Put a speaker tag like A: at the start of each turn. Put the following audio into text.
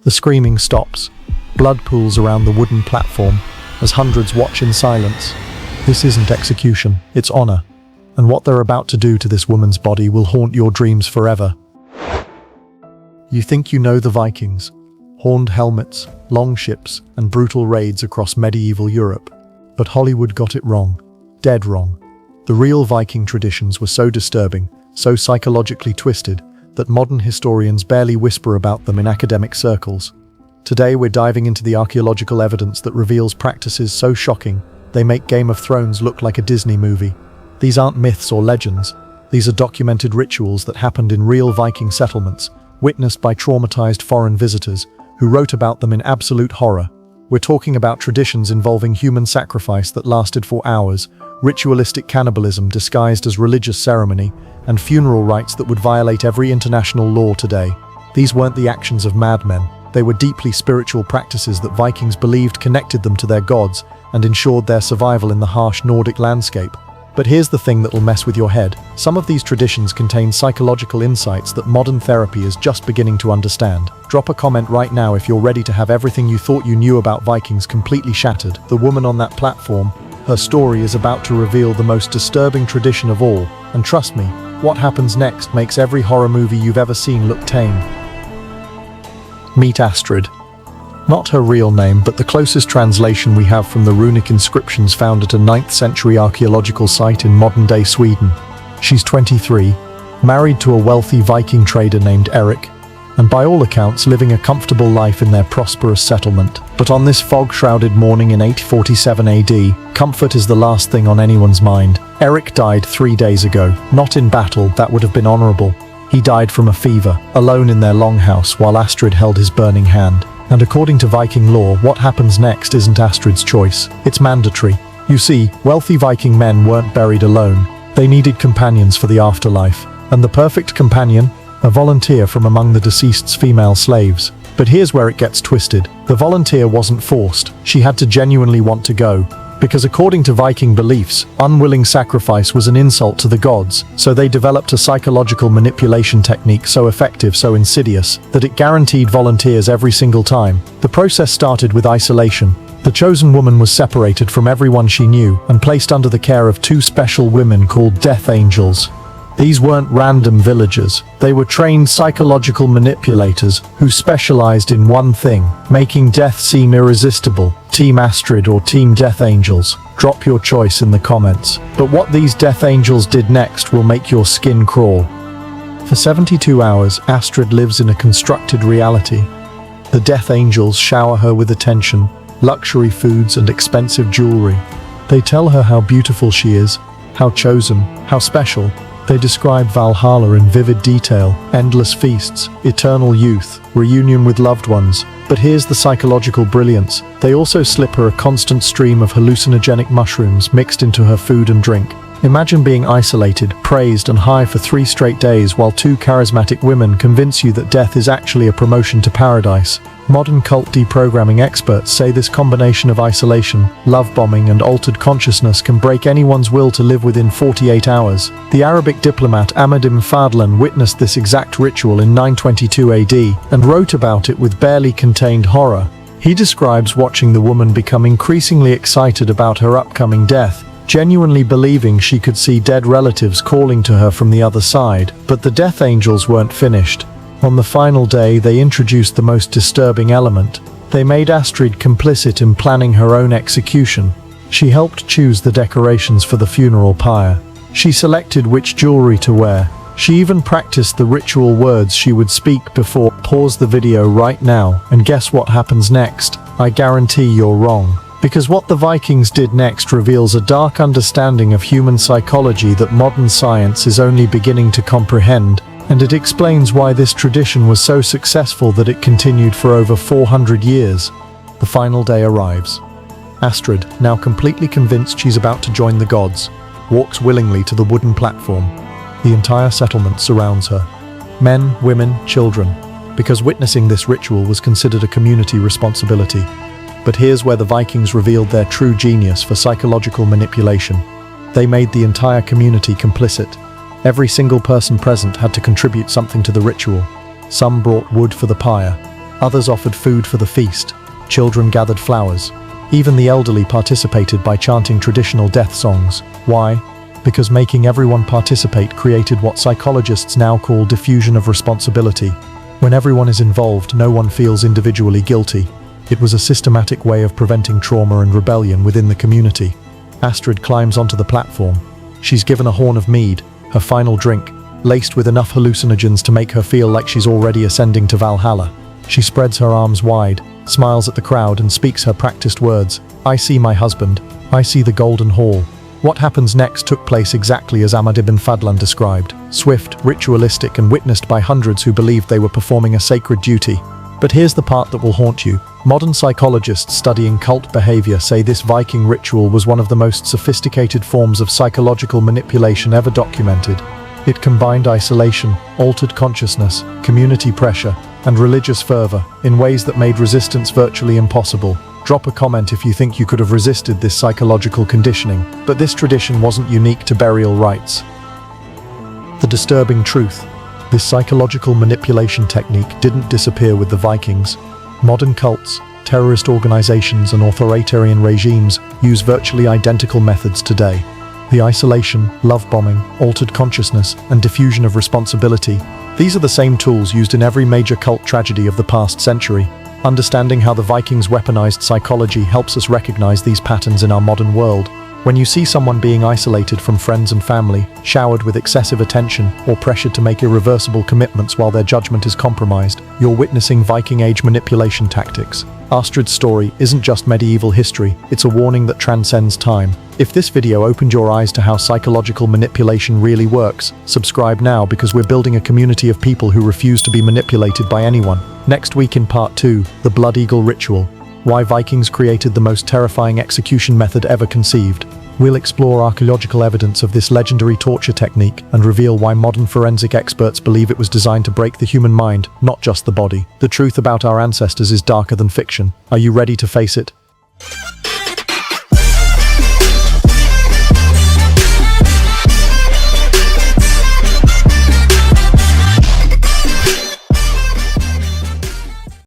A: The screaming stops. Blood pools around the wooden platform as hundreds watch in silence. This isn't execution, it's honor. And what they're about to do to this woman's body will haunt your dreams forever. You think you know the Vikings. Horned helmets, long ships, and brutal raids across medieval Europe. But Hollywood got it wrong. Dead wrong. The real Viking traditions were so disturbing, so psychologically twisted, that modern historians barely whisper about them in academic circles. Today we're diving into the archaeological evidence that reveals practices so shocking, they make Game of Thrones look like a Disney movie. These aren't myths or legends. These are documented rituals that happened in real Viking settlements, witnessed by traumatized foreign visitors, who wrote about them in absolute horror. We're talking about traditions involving human sacrifice that lasted for hours, ritualistic cannibalism disguised as religious ceremony, and funeral rites that would violate every international law today. These weren't the actions of madmen. They were deeply spiritual practices that Vikings believed connected them to their gods and ensured their survival in the harsh Nordic landscape. But here's the thing that'll mess with your head. Some of these traditions contain psychological insights that modern therapy is just beginning to understand. Drop a comment right now if you're ready to have everything you thought you knew about Vikings completely shattered. The woman on that platform, her story is about to reveal the most disturbing tradition of all. And trust me, what happens next makes every horror movie you've ever seen look tame. Meet Astrid. Not her real name, but the closest translation we have from the runic inscriptions found at a 9th century archaeological site in modern-day Sweden. She's 23, married to a wealthy Viking trader named Eric, and by all accounts living a comfortable life in their prosperous settlement. But on this fog-shrouded morning in 847 AD, comfort is the last thing on anyone's mind. Eric died 3 days ago, not in battle, that would have been honourable. He died from a fever, alone in their longhouse while Astrid held his burning hand. And according to Viking law, what happens next isn't Astrid's choice, it's mandatory. You see, wealthy Viking men weren't buried alone. They needed companions for the afterlife. And the perfect companion? A volunteer from among the deceased's female slaves. But here's where it gets twisted. The volunteer wasn't forced. She had to genuinely want to go. Because according to Viking beliefs, unwilling sacrifice was an insult to the gods, so they developed a psychological manipulation technique so effective, so insidious, that it guaranteed volunteers every single time. The process started with isolation. The chosen woman was separated from everyone she knew and placed under the care of 2 special women called death angels. These weren't random villagers. They were trained psychological manipulators who specialized in one thing, making death seem irresistible. Team Astrid or Team Death Angels? Drop your choice in the comments. But what these Death Angels did next will make your skin crawl. For 72 hours, Astrid lives in a constructed reality. The Death Angels shower her with attention, luxury foods and expensive jewelry. They tell her how beautiful she is, how chosen, how special. They describe Valhalla in vivid detail, endless feasts, eternal youth, reunion with loved ones. But here's the psychological brilliance. They also slip her a constant stream of hallucinogenic mushrooms mixed into her food and drink. Imagine being isolated, praised and high for 3 straight days while 2 charismatic women convince you that death is actually a promotion to paradise. Modern cult deprogramming experts say this combination of isolation, love bombing and altered consciousness can break anyone's will to live within 48 hours. The Arabic diplomat Ahmadim Fadlan witnessed this exact ritual in 922 AD and wrote about it with barely contained horror. He describes watching the woman become increasingly excited about her upcoming death, genuinely believing she could see dead relatives calling to her from the other side. But the Death Angels weren't finished. On the final day, they introduced the most disturbing element. They made Astrid complicit in planning her own execution. She helped choose the decorations for the funeral pyre. She selected which jewelry to wear. She even practiced the ritual words she would speak before. Pause the video right now and guess what happens next. I guarantee you're wrong. Because what the Vikings did next reveals a dark understanding of human psychology that modern science is only beginning to comprehend. And it explains why this tradition was so successful that it continued for over 400 years. The final day arrives. Astrid, now completely convinced she's about to join the gods, walks willingly to the wooden platform. The entire settlement surrounds her. Men, women, children, because witnessing this ritual was considered a community responsibility. But here's where the Vikings revealed their true genius for psychological manipulation. They made the entire community complicit. Every single person present had to contribute something to the ritual. Some brought wood for the pyre, Others offered food for the feast. Children gathered flowers. Even the elderly participated by chanting traditional death songs. Why? Because making everyone participate created what psychologists now call diffusion of responsibility. When everyone is involved, no one feels individually guilty. It was a systematic way of preventing trauma and rebellion within the community. Astrid climbs onto the platform. She's given a horn of mead, her final drink, laced with enough hallucinogens to make her feel like she's already ascending to Valhalla. She spreads her arms wide, smiles at the crowd and speaks her practiced words. "I see my husband. I see the Golden Hall." What happens next took place exactly as Ahmad ibn Fadlan described. Swift, ritualistic, and witnessed by hundreds who believed they were performing a sacred duty. But here's the part that will haunt you. Modern psychologists studying cult behavior say this Viking ritual was one of the most sophisticated forms of psychological manipulation ever documented. It combined isolation, altered consciousness, community pressure, and religious fervor in ways that made resistance virtually impossible. Drop a comment if you think you could have resisted this psychological conditioning, but this tradition wasn't unique to burial rites. The disturbing truth: this psychological manipulation technique didn't disappear with the Vikings. Modern cults, terrorist organizations, and authoritarian regimes use virtually identical methods today. The isolation, love bombing, altered consciousness, and diffusion of responsibility. These are the same tools used in every major cult tragedy of the past century. Understanding how the Vikings weaponized psychology helps us recognize these patterns in our modern world. When you see someone being isolated from friends and family, showered with excessive attention, or pressured to make irreversible commitments while their judgment is compromised, you're witnessing Viking Age manipulation tactics. Astrid's story isn't just medieval history, it's a warning that transcends time. If this video opened your eyes to how psychological manipulation really works, subscribe now because we're building a community of people who refuse to be manipulated by anyone. Next week in Part 2, the Blood Eagle Ritual. Why Vikings created the most terrifying execution method ever conceived. We'll explore archaeological evidence of this legendary torture technique and reveal why modern forensic experts believe it was designed to break the human mind, not just the body. The truth about our ancestors is darker than fiction. Are you ready to face it?